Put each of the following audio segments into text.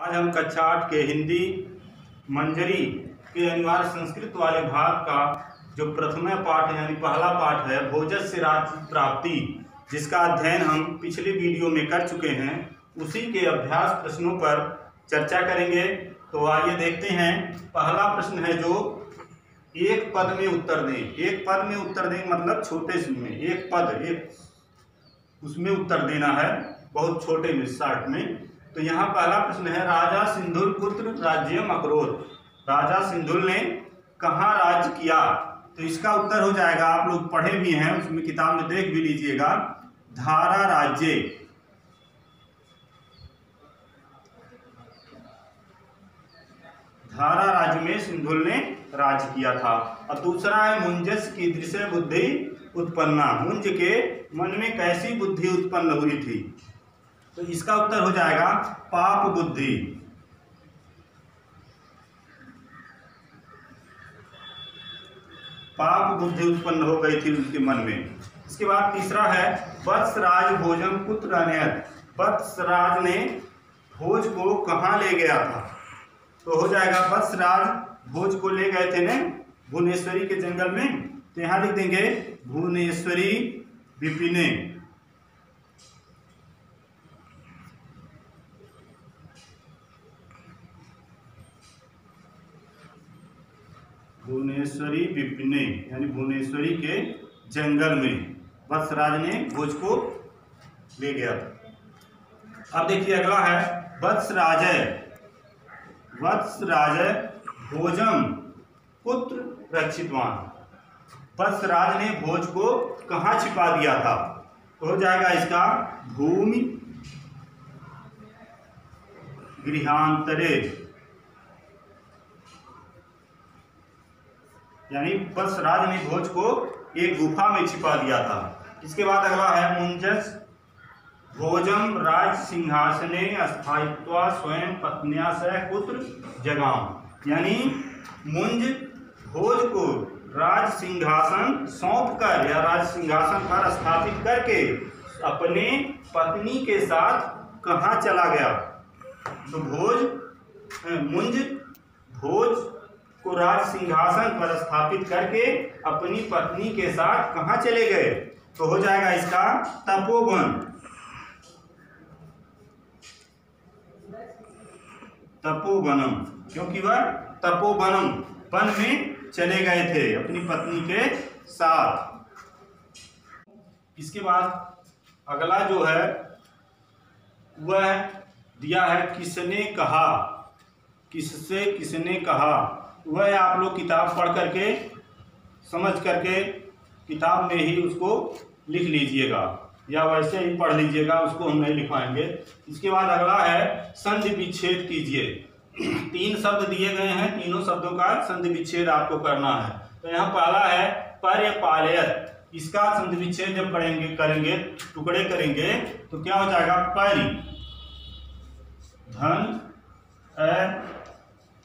आज हम कक्षा 8 के हिंदी मंजरी के अनिवार्य संस्कृत वाले भाग का जो प्रथम पाठ यानी पहला पाठ है भोजस्य राज्य प्राप्ति, जिसका अध्ययन हम पिछले वीडियो में कर चुके हैं, उसी के अभ्यास प्रश्नों पर चर्चा करेंगे। तो आइए देखते हैं। पहला प्रश्न है जो एक पद में उत्तर दें। एक पद में उत्तर दें मतलब छोटे में, एक पद एक उसमें उत्तर देना है, बहुत छोटे में, शॉर्ट में। तो यहाँ पहला प्रश्न है राजा सिंधुल पुत्र राज्यम अकरोत। राजा सिंधुल ने कहाँ राज्य किया? तो इसका उत्तर हो जाएगा, आप लोग पढ़े भी हैं, उसमें किताब में देख भी लीजिएगा, धारा राज्य। धारा राज्य में सिंधुल ने राज्य किया था। और दूसरा है मुंजस की दृश्य बुद्धि उत्पन्ना। मुंज के मन में कैसी बुद्धि उत्पन्न हुई थी? तो इसका उत्तर हो जाएगा पाप बुद्धि। पाप बुद्धि उत्पन्न हो गई थी उनके मन में। इसके बाद तीसरा है वत्सराज भोजन पुत्र अनयत। वत्सराज ने भोज को कहाँ ले गया था? तो हो जाएगा वत्सराज भोज को ले गए थे न भुवनेश्वरी के जंगल में। तो यहाँ लिख देंगे भुवनेश्वरी विपिने। भुवनेश्वरी विपिने यानी भुवनेश्वरी के जंगल में वत्सराज ने भोज को ले गया था। अब देखिए अगला है वत्सराजय। वत्सराजय भोजम पुत्र रक्षितवान। वत्सराज ने भोज को कहाँ छिपा दिया था? तो हो जाएगा इसका भूमि गृहांतरे, यानी वत्सराज ने भोज को एक गुफा में छिपा दिया था। इसके बाद अगला है मुंजस भोजम राज सिंहासने स्थायित्वा स्वयं पत्न्या सह पुत्र जगाम। यानी मुंज भोज को राज सिंहासन सौंप कर या राज सिंहासन पर स्थापित करके अपने पत्नी के साथ कहाँ चला गया? तो मुंज भोज को राज सिंहासन पर स्थापित करके अपनी पत्नी के साथ कहाँ चले गए? तो हो जाएगा इसका तपोवन। तपोवनम, क्योंकि वह तपोवनम वन में चले गए थे अपनी पत्नी के साथ। इसके बाद अगला जो है वह दिया है किसने कहा। किससे किसने कहा वह आप लोग किताब पढ़ करके समझ करके किताब में ही उसको लिख लीजिएगा या वैसे ही पढ़ लीजिएगा, उसको हम नहीं लिखवाएंगे। इसके बाद अगला है संधि विच्छेद कीजिए। 3 शब्द दिए गए हैं, तीनों शब्दों का संधि विच्छेद आपको करना है। तो यहाँ पहला है पर्यपालयत। इसका संधि विच्छेद जब करेंगे टुकड़े करेंगे तो क्या हो जाएगा? परि धन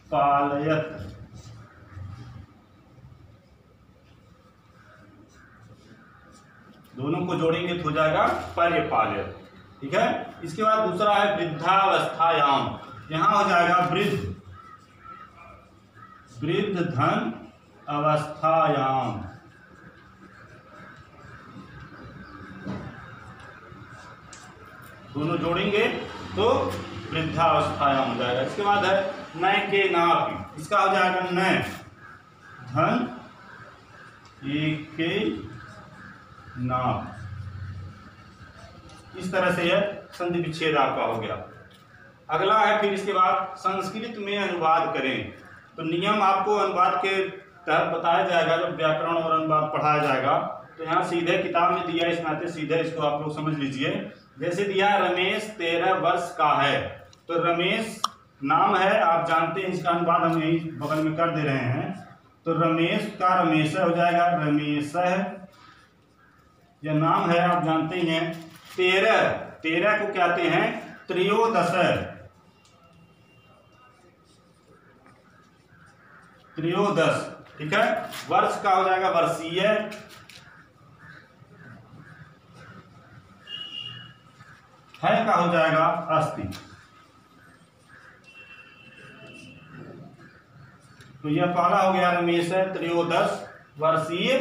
पालयत। दोनों को जोड़ेंगे तो हो जाएगा पर्यपालयत। ठीक है। इसके बाद दूसरा है वृद्धावस्थायाम। यहां हो जाएगा वृद्ध धन अवस्थायाम। दोनों जोड़ेंगे तो वृद्धावस्थायाम हो जाएगा। इसके बाद है नय के नाप। इसका हो जाएगा नय धन एक के नाप। इस तरह से यह संधि विच्छेद आपका हो गया। अगला है फिर इसके बाद संस्कृत में अनुवाद करें। तो नियम आपको अनुवाद के तहत बताया जाएगा जब व्याकरण और अनुवाद पढ़ाया जाएगा। तो यहाँ सीधे किताब में दिया, इस नाते सीधे इसको आप लोग समझ लीजिए। जैसे दिया रमेश 13 वर्ष का है, तो रमेश नाम है, आप जानते हैं, इसका अनुवाद हम यही बगल में कर दे रहे हैं। तो रमेश का रमेश हो जाएगा रमेश, यह नाम है, आप जानते ही हैं। 13 को कहते हैं त्रयोदश। त्रयोदश, ठीक है। वर्ष का हो जाएगा वर्षीय, है का हो जाएगा अस्थि। तो यह पहला हो गया रमेश है त्रयोदश वर्षीय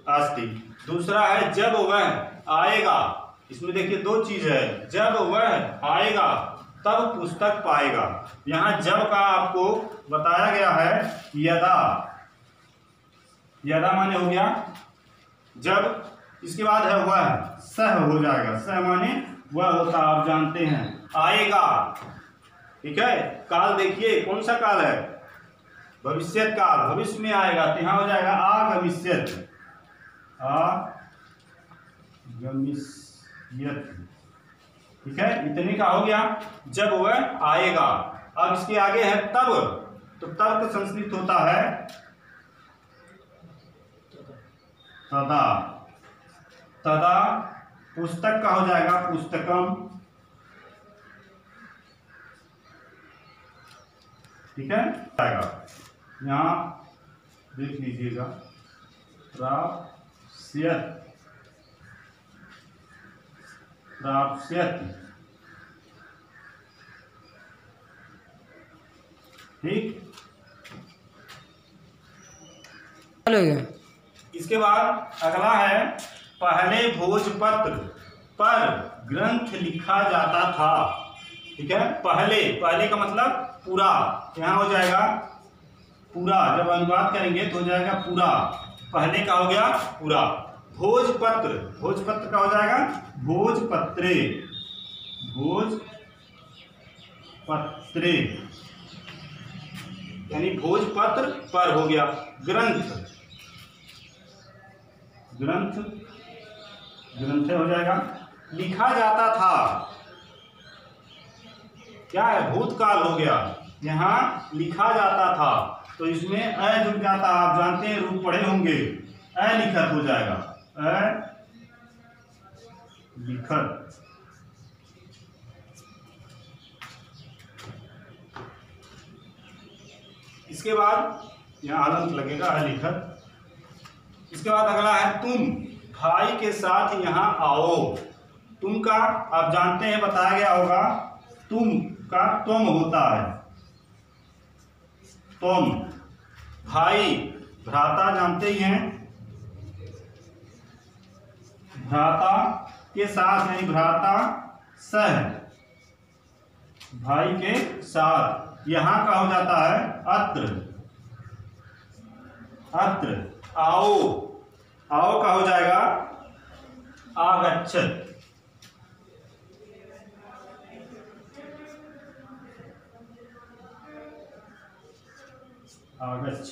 अस्ति। दूसरा है जब वह आएगा, इसमें देखिए दो चीज है, जब वह आएगा तब पुस्तक पाएगा। यहाँ जब का आपको बताया गया है यदा, यदा माने हो गया जब, इसके बाद है वह, सह हो जाएगा, सह माने वह होता, आप जानते हैं, आएगा। ठीक है, काल देखिए कौन सा काल है, भविष्यत काल, भविष्य में आएगा, तो यहाँ हो जाएगा आगमिष्यत, आगमिष्यत। ठीक है, इतने का हो गया जब वह आएगा। अब इसके आगे है तब, तो तब का संस्कृत होता है तदा, तदा पुस्तक का हो जाएगा पुस्तकम। ठीक है, आएगा यहाँ देख लीजिएगा प्राप्स्यत, प्राप्स्यत। ठीक, इसके बाद अगला है पहले भोजपत्र पर ग्रंथ लिखा जाता था। ठीक है, पहले, पहले का मतलब पूरा, यहाँ हो जाएगा पूरा, जब अनुवाद करेंगे तो हो जाएगा पूरा, पहले का हो गया पूरा। भोजपत्र, भोजपत्र का हो जाएगा भोजपत्रे, भोजपत्रे, यानी भोजपत्र पर हो गया। ग्रंथ, ग्रंथ, ग्रंथ हो जाएगा। लिखा जाता था, क्या है, भूतकाल हो गया, यहाँ लिखा जाता था, तो इसमें अ जुड़ जाता, आप जानते हैं रूप पढ़े होंगे, अलिखत हो जाएगा, अलिखत। इसके बाद यहाँ हलंत लगेगा, अलिखत। इसके बाद अगला है तुम भाई के साथ यहाँ आओ। तुम का आप जानते हैं, बताया गया होगा, तुम का तुम होता है, तुम। भाई, भ्राता जानते ही हैं, भ्राता के साथ यानी भ्राता सह, भाई के साथ। यहाँ का हो जाता है अत्र, अत्र। आओ, आओ का हो जाएगा आगच्छत, आगच्छ।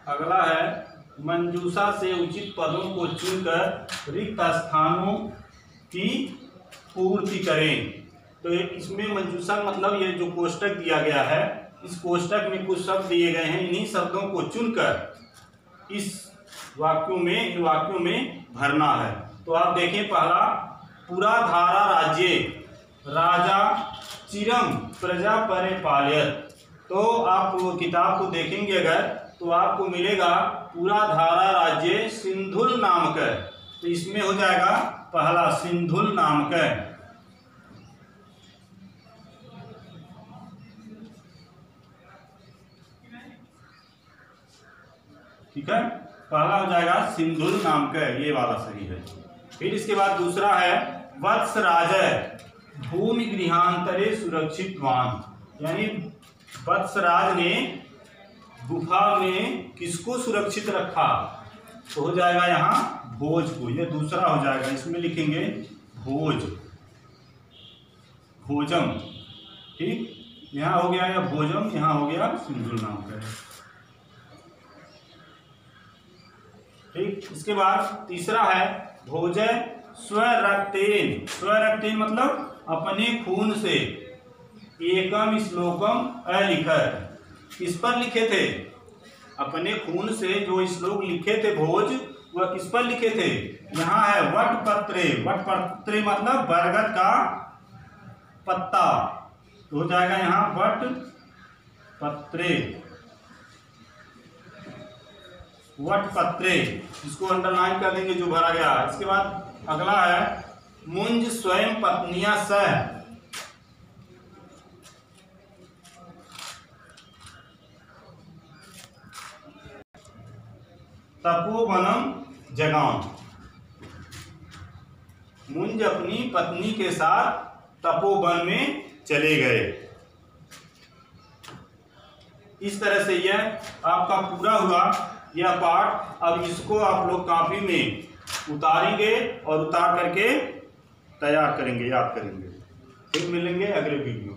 अगला है मंजूषा से उचित पदों को चुनकर रिक्त स्थानों की पूर्ति करें। तो इसमें मंजूषा मतलब ये जो कोष्टक दिया गया है, इस कोष्टक में कुछ शब्द दिए गए हैं, इन्हीं शब्दों को चुनकर इस वाक्यों में, इन वाक्यों में भरना है। तो आप देखें, पहला पुरा धारा राज्ये राजा चिरम प्रजा परिपालयत। तो आप किताब को देखेंगे अगर, तो आपको मिलेगा पूरा धारा राज्य सिंधुल नामक, तो इसमें हो जाएगा पहला सिंधुल नामक। ठीक है, पहला हो जाएगा सिंधुल नामक, ये वाला सही है। फिर इसके बाद दूसरा है वत्स राजय भूमि गृहांतरे सुरक्षितवान, यानी वत्सराज ने गुफा में किसको सुरक्षित रखा, तो हो जाएगा यहाँ भोज को, ये दूसरा हो जाएगा, इसमें लिखेंगे भोज, भोजम। ठीक, यहाँ हो गया या भोजम, यहाँ हो गया सिंधुल नाम का। ठीक, इसके बाद तीसरा है भोजय स्वरक्तेन। स्वरक्तेन मतलब अपने खून से, एकम श्लोकम अलिखत, किस पर लिखे थे, अपने खून से जो श्लोक लिखे थे भोज, वह किस पर लिखे थे, यहाँ है वटपत्रे। वटपत्रे मतलब बरगद का पत्ता, तो हो जाएगा यहाँ वटपत्रे, वटपत्रे, इसको अंडरलाइन कर देंगे जो भरा गया। इसके बाद अगला है मुंज स्वयं पत्नियां सह तपोवनम जगाम। मुंज अपनी पत्नी के साथ तपोवन में चले गए। इस तरह से यह आपका पूरा हुआ यह पाठ। अब इसको आप लोग कॉपी में उतारेंगे और उतार करके तैयार करेंगे, याद करेंगे। फिर मिलेंगे अगले वीडियो।